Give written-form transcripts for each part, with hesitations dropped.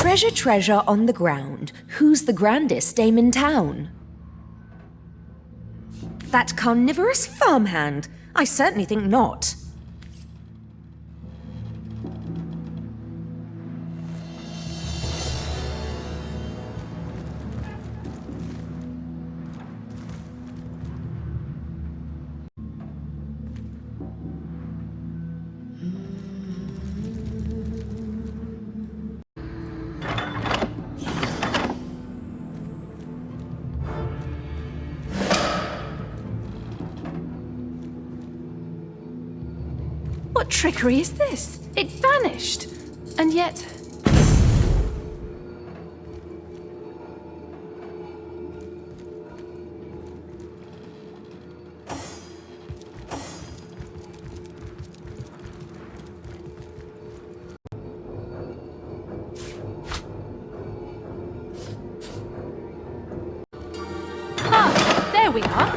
Treasure, treasure on the ground. Who's the grandest dame in town? That carnivorous farmhand? I certainly think not. What trickery is this? It vanished. And yet... Ah, there we are.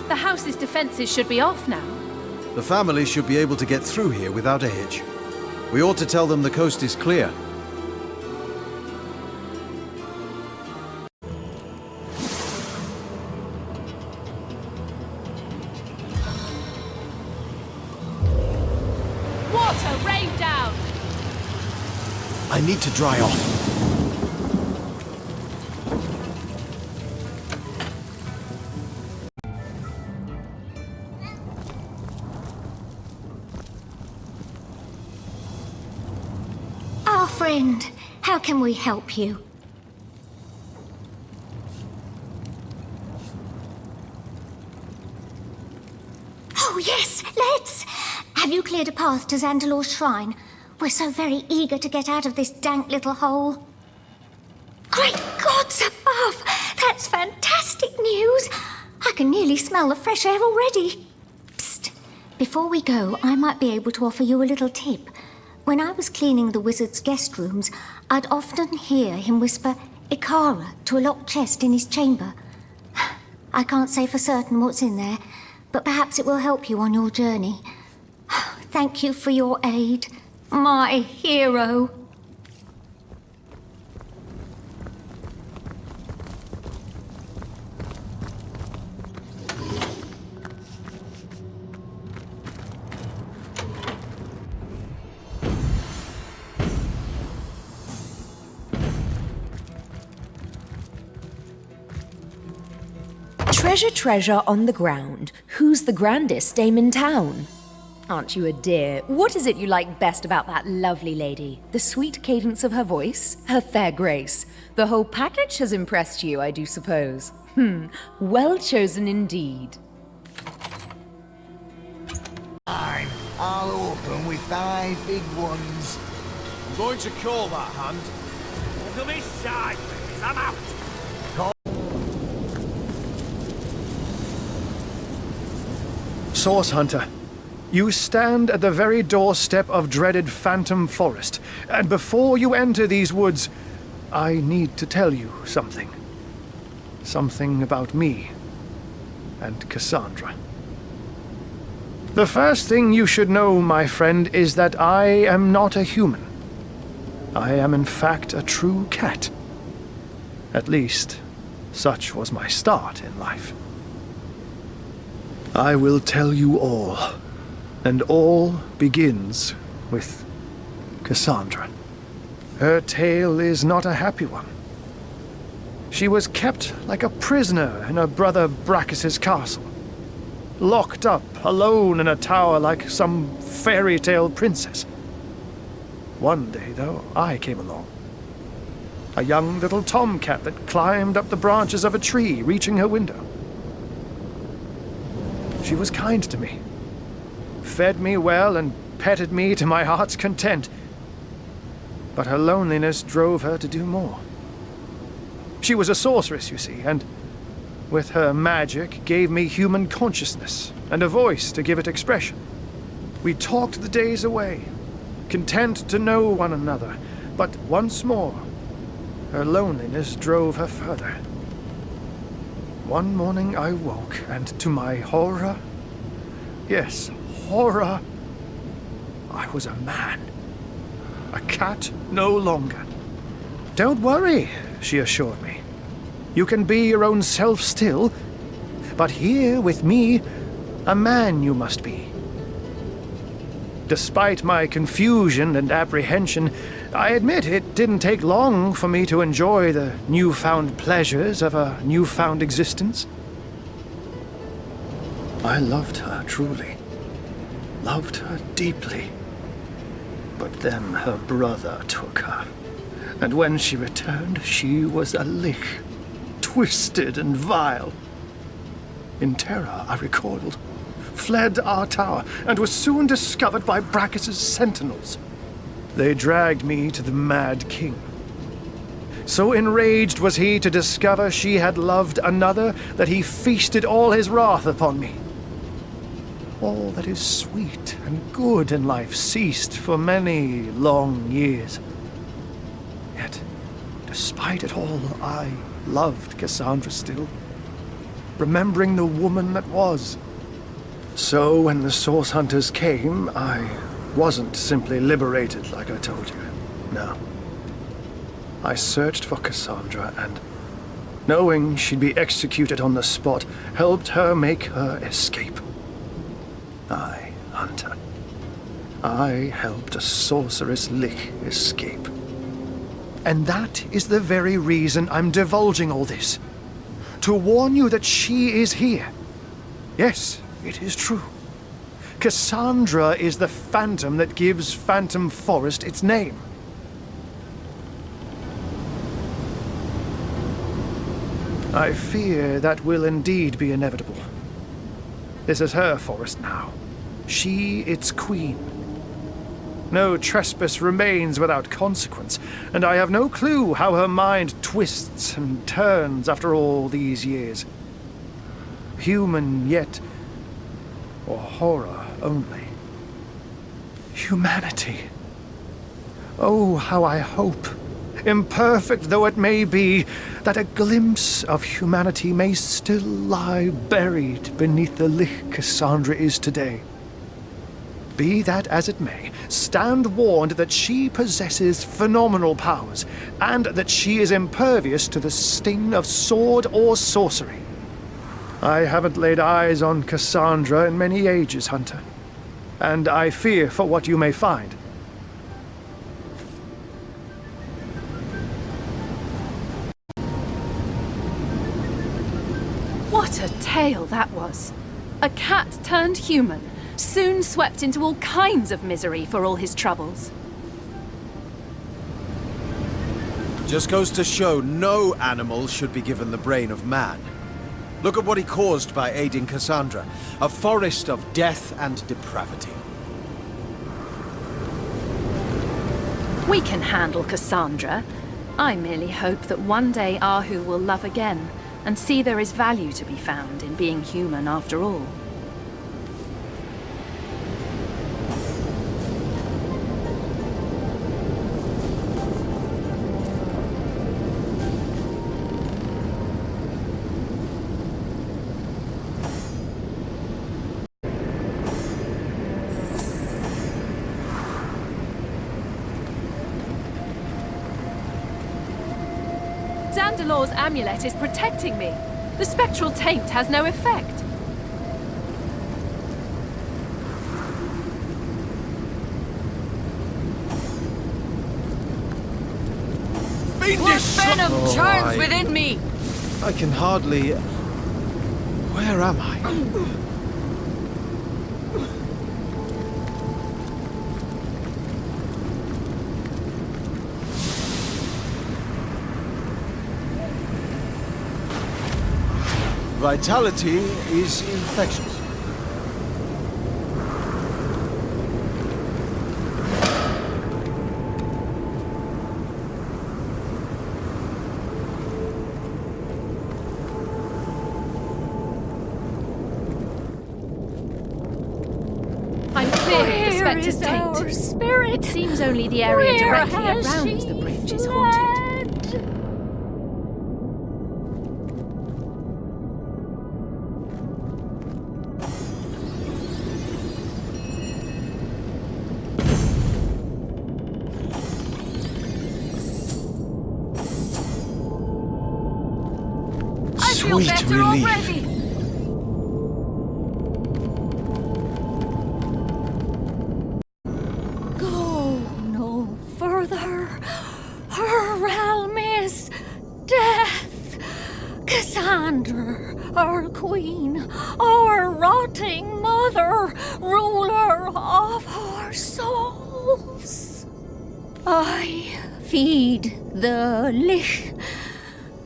The house's defenses should be off now. The family should be able to get through here without a hitch. We ought to tell them the coast is clear. Water, rain down! I need to dry off. Friend, how can we help you? Oh yes, let's! Have you cleared a path to Xandalor's shrine? We're so very eager to get out of this dank little hole. Great gods above! That's fantastic news! I can nearly smell the fresh air already. Psst! Before we go, I might be able to offer you a little tip. When I was cleaning the wizard's guest rooms, I'd often hear him whisper Ikara to a locked chest in his chamber. I can't say for certain what's in there, but perhaps it will help you on your journey. Thank you for your aid, my hero. Treasure, treasure on the ground. Who's the grandest dame in town? Aren't you a dear? What is it you like best about that lovely lady? The sweet cadence of her voice? Her fair grace? The whole package has impressed you, I do suppose. Well chosen indeed. I'll open with 5 big ones. I'm going to call that hand. Look at me side, please. I'm out. Source Hunter, you stand at the very doorstep of dreaded Phantom Forest, and before you enter these woods, I need to tell you something. Something about me and Cassandra. The first thing you should know, my friend, is that I am not a human. I am in fact a true cat. At least, such was my start in life. I will tell you all, and all begins with Cassandra. Her tale is not a happy one. She was kept like a prisoner in her brother Brachus's castle, locked up alone in a tower like some fairy tale princess. One day, though, I came along. A young little tomcat that climbed up the branches of a tree, reaching her window. She was kind to me, fed me well and petted me to my heart's content. But her loneliness drove her to do more. She was a sorceress, you see, and with her magic gave me human consciousness and a voice to give it expression. We talked the days away, content to know one another, but once more, her loneliness drove her further. One morning I woke, and to my horror, yes, horror, I was a man. A cat no longer. Don't worry, she assured me. You can be your own self still, but here with me, a man you must be. Despite my confusion and apprehension, I admit it didn't take long for me to enjoy the newfound pleasures of a newfound existence. I loved her truly, loved her deeply. But then her brother took her, and when she returned, she was a lich, twisted and vile. In terror, I recoiled, fled our tower, and was soon discovered by Brachus's sentinels. They dragged me to the Mad King. So enraged was he to discover she had loved another that he feasted all his wrath upon me. All that is sweet and good in life ceased for many long years. Yet, despite it all, I loved Cassandra still, remembering the woman that was. So when the Source Hunters came, I wasn't simply liberated like I told you. No. I searched for Cassandra and, knowing she'd be executed on the spot, helped her make her escape. I, Hunter. I helped a sorceress lich escape. And that is the very reason I'm divulging all this. To warn you that she is here. Yes, it is true. Cassandra is the phantom that gives Phantom Forest its name. I fear that will indeed be inevitable. This is her forest now. She its queen. No trespass remains without consequence, and I have no clue how her mind twists and turns after all these years. Human yet, or horror only. Humanity. Oh, how I hope, imperfect though it may be, that a glimpse of humanity may still lie buried beneath the lich Cassandra is today. Be that as it may, stand warned that she possesses phenomenal powers, and that she is impervious to the sting of sword or sorcery. I haven't laid eyes on Cassandra in many ages, Hunter, and I fear for what you may find. What a tale that was. A cat turned human, soon swept into all kinds of misery for all his troubles. Just goes to show no animal should be given the brain of man. Look at what he caused by aiding Cassandra. A forest of death and depravity. We can handle Cassandra. I merely hope that one day Ahu will love again, and see there is value to be found in being human after all. Zandalor's amulet is protecting me. The spectral taint has no effect. Fiendish Venom churns within me! I can hardly... Where am I? Vitality is infectious. I'm clearing the spectre's taint. Spirit. It seems only the area Where directly has around she the bridge is haunted. feel Sweet better relief. already. Go no further. Her realm is death. Cassandra, our queen, our rotting mother, ruler of our souls. I feed the lich.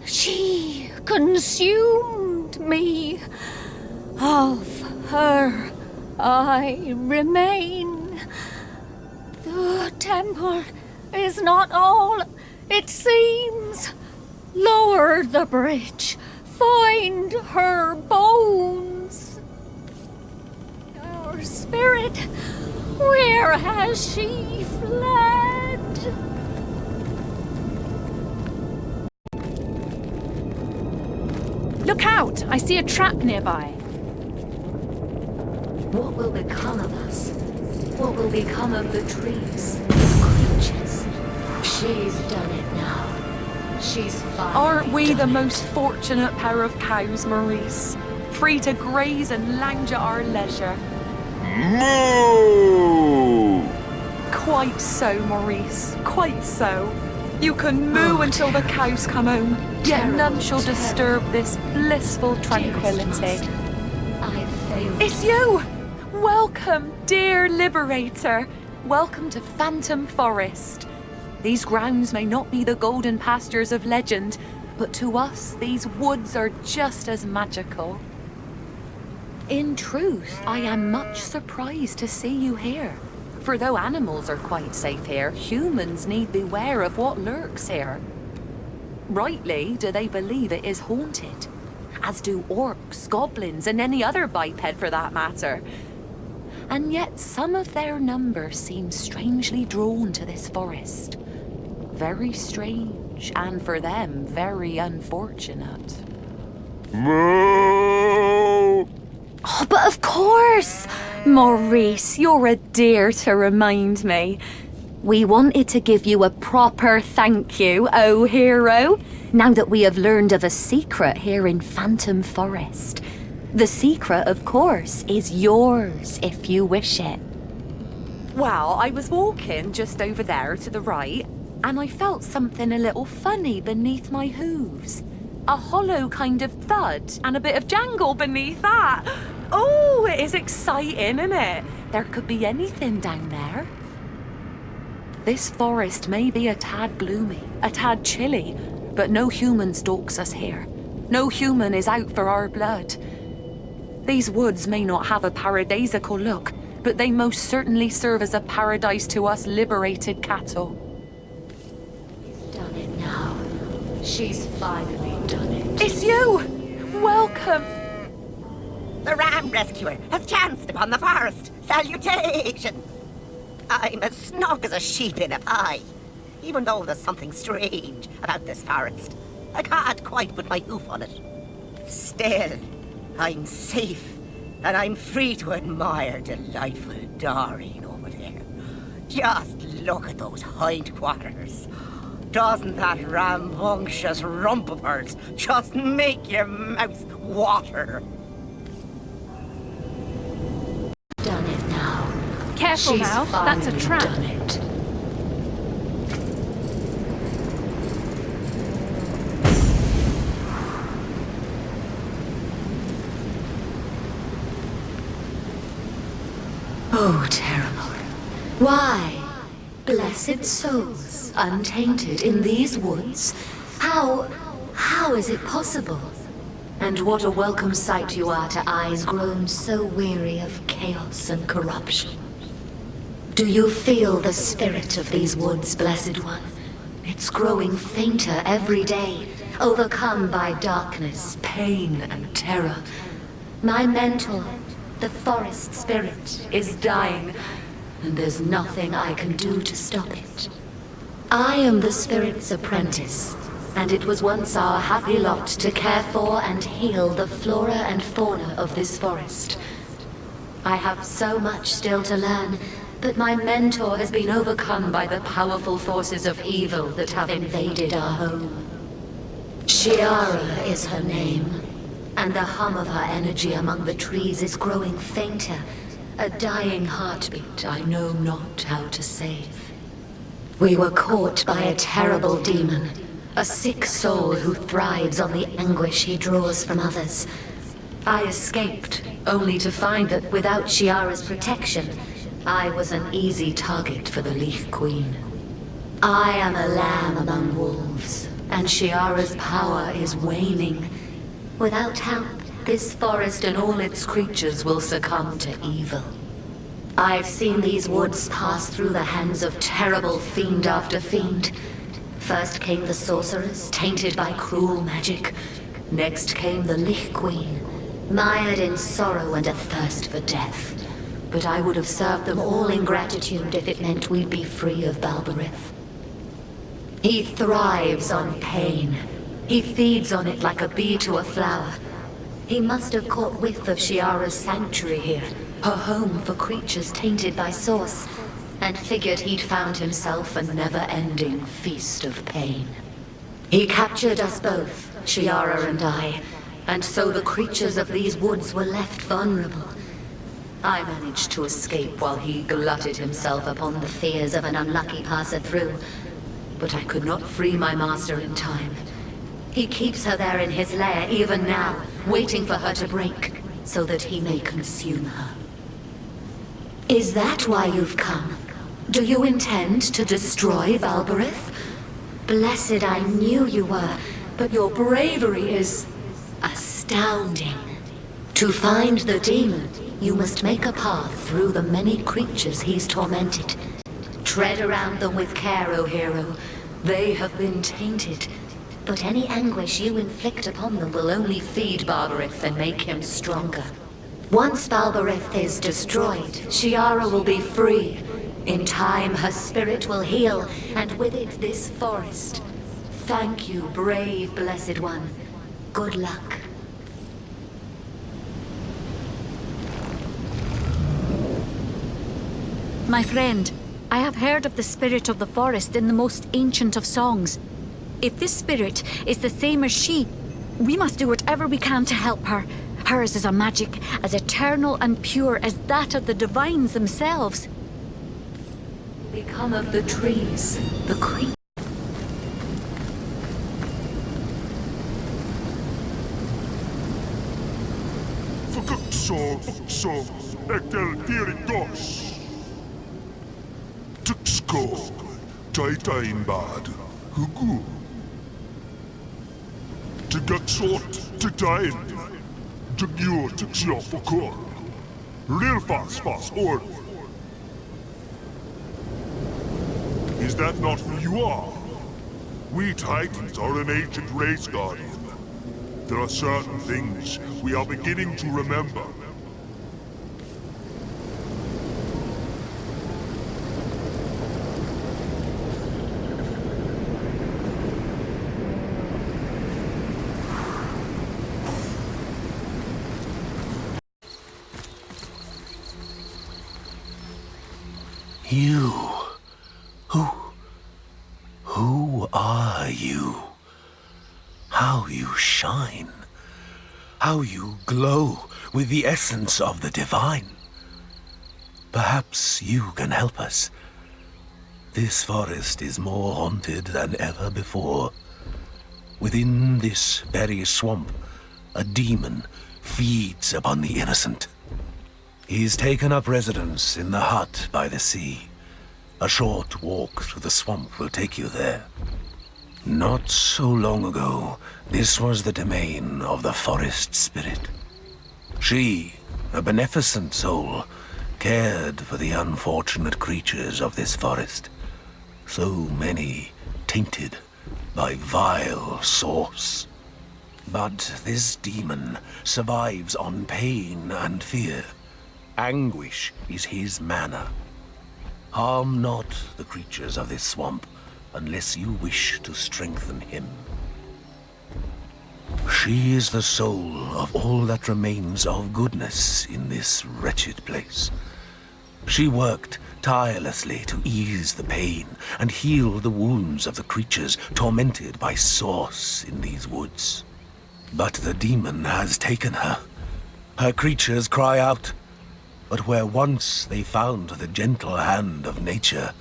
She consumed me. Of her I remain. The temple is not all it seems. Lower the bridge. Find her bones. Our spirit, where has she fled? Look out! I see a trap nearby. What will become of us? What will become of the trees, the creatures? She's done it now. She's finally Aren't we the done it. most fortunate pair of cows, Maurice? Free to graze and lounge at our leisure. Moo! Quite so, Maurice, quite so. You can moo until the cows come home, yet none shall disturb this blissful tranquility. I failed. It's you! Welcome, dear Liberator. Welcome to Phantom Forest. These grounds may not be the golden pastures of legend, but to us, these woods are just as magical. In truth, I am much surprised to see you here. For though animals are quite safe here, humans need beware of what lurks here. Rightly do they believe it is haunted, as do orcs, goblins, and any other biped for that matter. And yet some of their number seem strangely drawn to this forest. Very strange, and for them, very unfortunate. Moo! Oh, but of course! Maurice, you're a dear to remind me. We wanted to give you a proper thank you, oh hero, now that we have learned of a secret here in Phantom Forest. The secret, of course, is yours if you wish it. Well, I was walking just over there to the right, and I felt something a little funny beneath my hooves. A hollow kind of thud and a bit of jangle beneath that. Oh, it is exciting, isn't it? There could be anything down there. This forest may be a tad gloomy, a tad chilly, but no human stalks us here. No human is out for our blood. These woods may not have a paradisical look, but they most certainly serve as a paradise to us liberated cattle. She's done it now. She's finally done it. It's you! Welcome! The ram rescuer has chanced upon the forest. Salutations! I'm as snug as a sheep in a pie. Even though there's something strange about this forest, I can't quite put my hoof on it. Still, I'm safe, and I'm free to admire delightful Doreen over there. Just look at those hindquarters. Doesn't that rambunctious rump of hers just make your mouth water? Done it now. Careful She's now, that's a finally trap. done it. Oh, terrible. Why? Blessed souls, untainted in these woods? How is it possible? And what a welcome sight you are to eyes grown so weary of chaos and corruption. Do you feel the spirit of these woods, Blessed One? It's growing fainter every day, overcome by darkness, pain, and terror. My mentor, the forest spirit, is dying, and there's nothing I can do to stop it. I am the spirit's apprentice, and it was once our happy lot to care for and heal the flora and fauna of this forest. I have so much still to learn, but my mentor has been overcome by the powerful forces of evil that have invaded our home. Shiara is her name, and the hum of her energy among the trees is growing fainter. A dying heartbeat I know not how to save. We were caught by a terrible demon, a sick soul who thrives on the anguish he draws from others. I escaped, only to find that without Shiara's protection, I was an easy target for the Leaf Queen. I am a lamb among wolves, and Shiara's power is waning. Without help, this forest and all its creatures will succumb to evil. I've seen these woods pass through the hands of terrible fiend after fiend. First came the sorcerers, tainted by cruel magic. Next came the Lich Queen, mired in sorrow and a thirst for death. But I would have served them all in gratitude if it meant we'd be free of Balberith. He thrives on pain. He feeds on it like a bee to a flower. He must have caught whiff of Shiara's sanctuary here, her home for creatures tainted by source, and figured he'd found himself a never-ending feast of pain. He captured us both, Shiara and I, and so the creatures of these woods were left vulnerable. I managed to escape while he glutted himself upon the fears of an unlucky passer-through, but I could not free my master in time. He keeps her there in his lair even now, waiting for her to break, so that he may consume her. Is that why you've come? Do you intend to destroy Balberith? Blessed I knew you were, but your bravery is astounding. To find the demon, you must make a path through the many creatures he's tormented. Tread around them with care, O hero. They have been tainted, but any anguish you inflict upon them will only feed Balberith and make him stronger. Once Balberith is destroyed, Shiara will be free. In time, her spirit will heal, and with it this forest. Thank you, brave Blessed One. Good luck. My friend, I have heard of the spirit of the forest in the most ancient of songs. If this spirit is the same as she, we must do whatever we can to help her. Hers is a magic as eternal and pure as that of the divines themselves. Become of the trees, the creatures. Fukso, Ektel Tiritos. Tuxko, Taitain Bad, Hugu. Tugaxot, Titain, Tugyo, Tuxio, Fukor. Real fast, or. Is that not who you are? We Titans are an ancient race, Guardian. There are certain things we are beginning to remember. You... Who are you? How you shine. How you glow with the essence of the divine. Perhaps you can help us. This forest is more haunted than ever before. Within this very swamp, a demon feeds upon the innocent. He's taken up residence in the hut by the sea. A short walk through the swamp will take you there. Not so long ago, this was the domain of the forest spirit. She, a beneficent soul, cared for the unfortunate creatures of this forest. So many tainted by vile source. But this demon survives on pain and fear. Anguish is his manner. Harm not the creatures of this swamp unless you wish to strengthen him. She is the soul of all that remains of goodness in this wretched place. She worked tirelessly to ease the pain and heal the wounds of the creatures tormented by source in these woods. But the demon has taken her. Her creatures cry out. But where once they found the gentle hand of nature,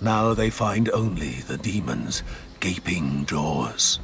now they find only the demon's gaping jaws.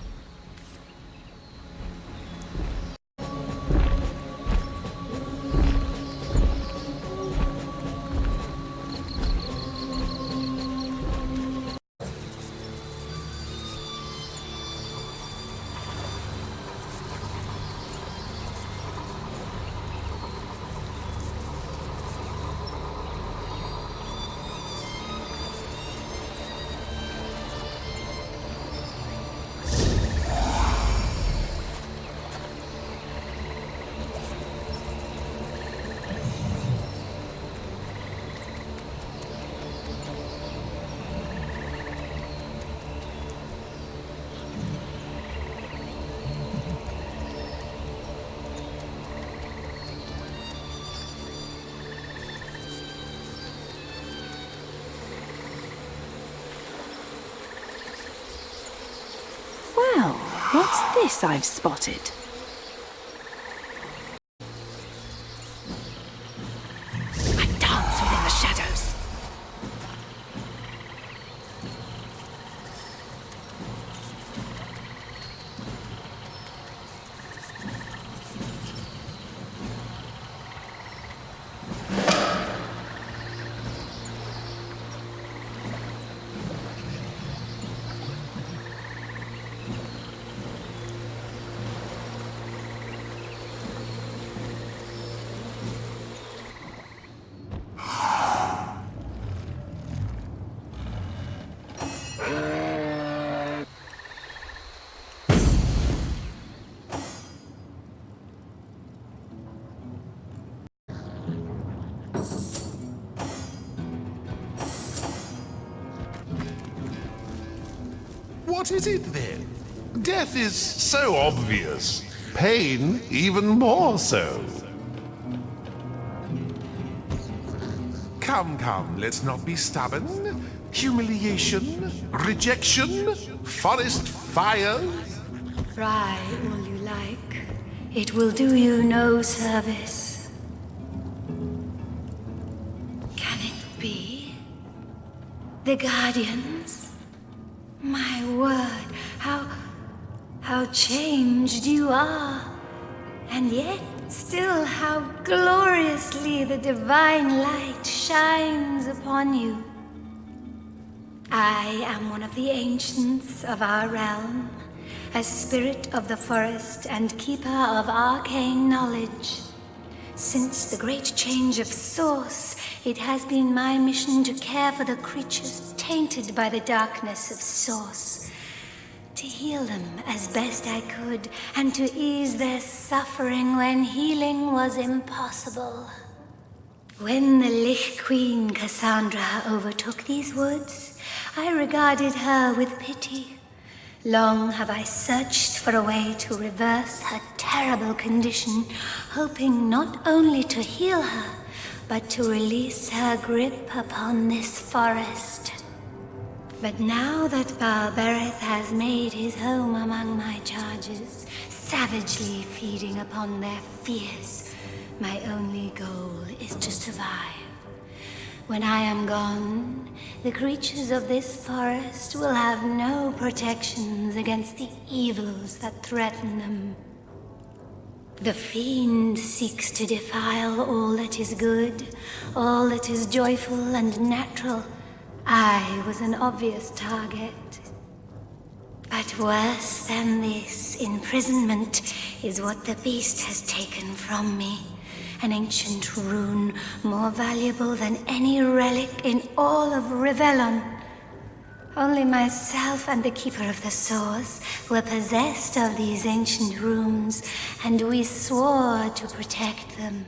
Well, what's this I've spotted? I dance within the shadows. What is it then? Death is so obvious. Pain even more so. Come, come, let's not be stubborn. Humiliation, rejection, forest fires. Try all you like. It will do you no service. Can it be? The Guardians? My word, how changed you are. And yet, still how gloriously the divine light shines upon you. I am one of the ancients of our realm, a spirit of the forest and keeper of arcane knowledge. Since the great change of source, it has been my mission to care for the creatures tainted by the darkness of source, to heal them as best I could, and to ease their suffering when healing was impossible. When the Lich Queen Cassandra overtook these woods, I regarded her with pity. Long have I searched for a way to reverse her terrible condition, hoping not only to heal her, but to release her grip upon this forest. But now that Balbereth has made his home among my charges, savagely feeding upon their fears, my only goal is to survive. When I am gone, the creatures of this forest will have no protections against the evils that threaten them. The fiend seeks to defile all that is good, all that is joyful and natural. I was an obvious target. But worse than this, imprisonment is what the beast has taken from me. An ancient rune more valuable than any relic in all of Rivellon. Only myself and the Keeper of the Source were possessed of these ancient runes, and we swore to protect them.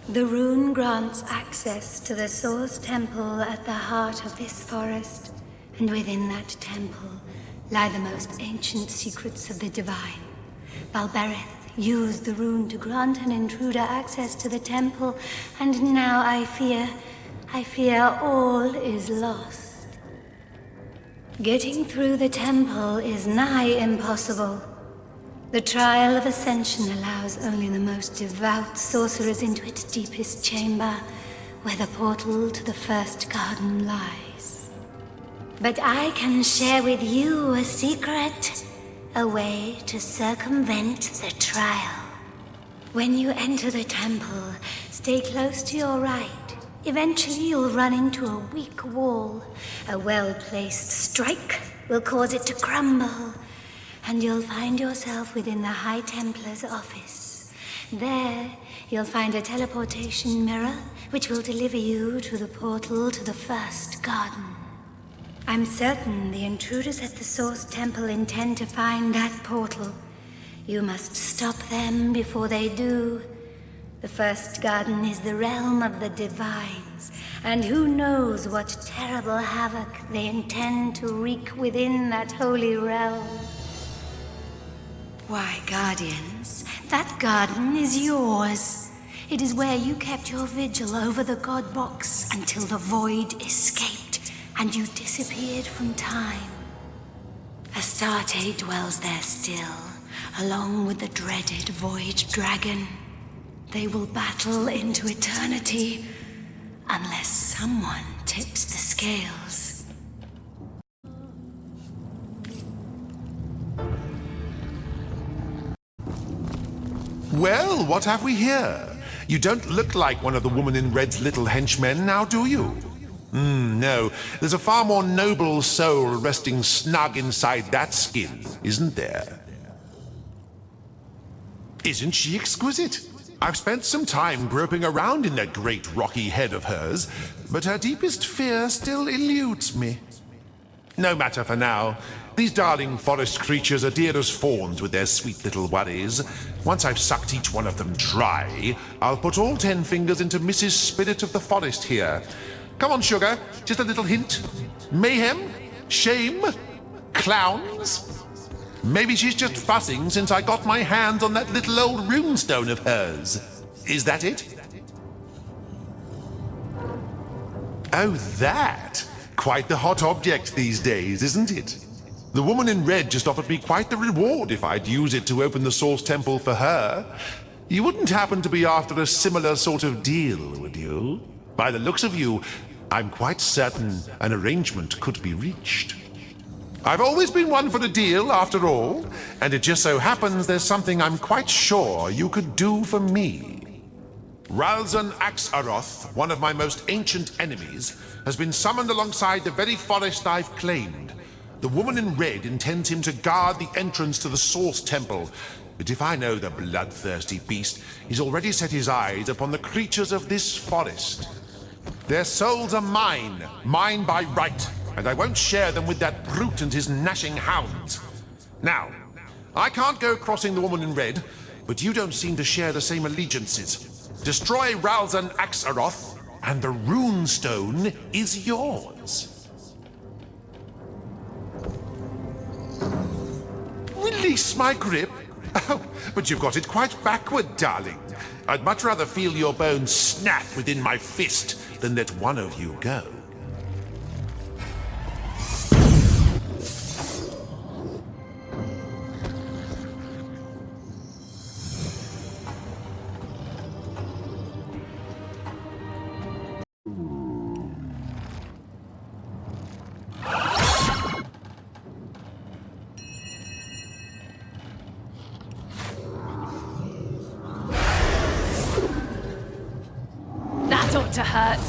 The rune grants access to the Source Temple at the heart of this forest, and within that temple lie the most ancient secrets of the Divine. Balbereth used the rune to grant an intruder access to the temple, and now I fear all is lost. Getting through the temple is nigh impossible. The trial of ascension allows only the most devout sorcerers into its deepest chamber, where the portal to the first garden lies. But I can share with you a secret, a way to circumvent the trial. When you enter the temple, stay close to your right. Eventually you'll run into a weak wall. A well-placed strike will cause it to crumble, and you'll find yourself within the High Templar's office. There, you'll find a teleportation mirror, which will deliver you to the portal to the first garden. I'm certain the intruders at the Source Temple intend to find that portal. You must stop them before they do. The first garden is the realm of the divines, and who knows what terrible havoc they intend to wreak within that holy realm. Why, Guardians, that garden is yours. It is where you kept your vigil over the God Box until the void escaped and you disappeared from time. Astarte dwells there still, along with the dreaded Void Dragon. They will battle into eternity unless someone tips the scales. Well, what have we here? You don't look like one of the woman in red's little henchmen now, do you? No. There's a far more noble soul resting snug inside that skin, isn't there? Isn't she exquisite? I've spent some time groping around in that great rocky head of hers, but her deepest fear still eludes me. No matter for now. These darling forest creatures are dear as fawns with their sweet little worries. Once I've sucked each one of them dry, I'll put all 10 fingers into Mrs. Spirit of the Forest here. Come on, sugar, just a little hint. Mayhem? Shame? Clowns? Maybe she's just fussing since I got my hands on that little old runestone of hers. Is that it? Oh, that? Quite the hot object these days, isn't it? The woman in red just offered me quite the reward if I'd use it to open the Source Temple for her. You wouldn't happen to be after a similar sort of deal, would you? By the looks of you, I'm quite certain an arrangement could be reached. I've always been one for a deal, after all, and it just so happens there's something I'm quite sure you could do for me. Ralzan Axaroth, one of my most ancient enemies, has been summoned alongside the very forest I've claimed. The woman in red intends him to guard the entrance to the Source Temple, but if I know the bloodthirsty beast, he's already set his eyes upon the creatures of this forest. Their souls are mine by right, and I won't share them with that brute and his gnashing hounds. Now, I can't go crossing the woman in red, but you don't seem to share the same allegiances. Destroy Ralzan Axaroth, and the runestone is yours. Release my grip? Oh, but you've got it quite backward, darling. I'd much rather feel your bones snap within my fist than let one of you go. That ought to hurt.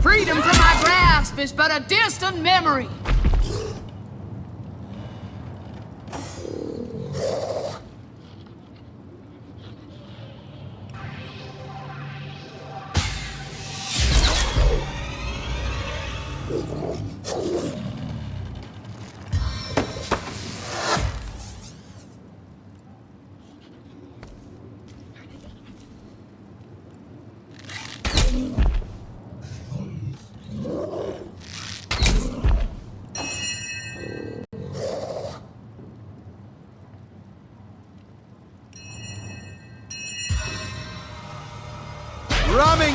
Freedom from my grasp is but a distant memory.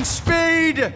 Lightning speed!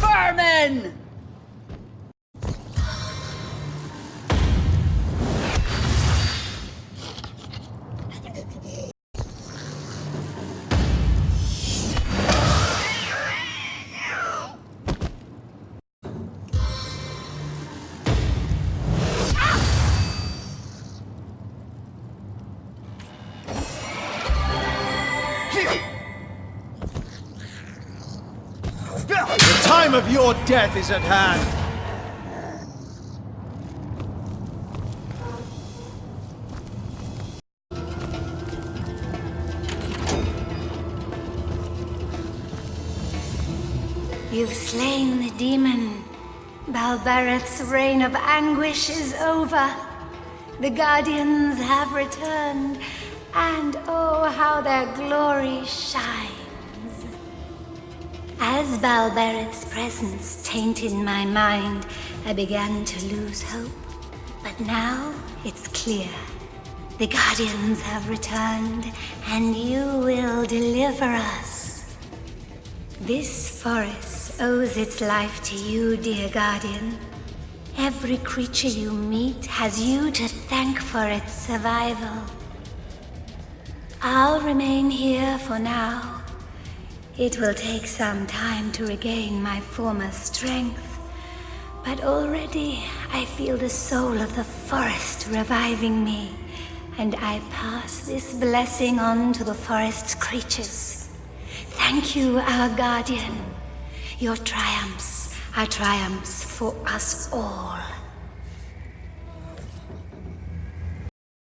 Vermin! The time of your death is at hand! You've slain the demon. Balbareth's reign of anguish is over. The Guardians have returned, and oh, how their glory shines. As Balbareth's presence tainted my mind, I began to lose hope. But now it's clear. The Guardians have returned, and you will deliver us. This forest owes its life to you, dear Guardian. Every creature you meet has you to thank for its survival. I'll remain here for now. It will take some time to regain my former strength, but already I feel the soul of the forest reviving me, and I pass this blessing on to the forest's creatures. Thank you, our guardian. Your triumphs are triumphs for us all.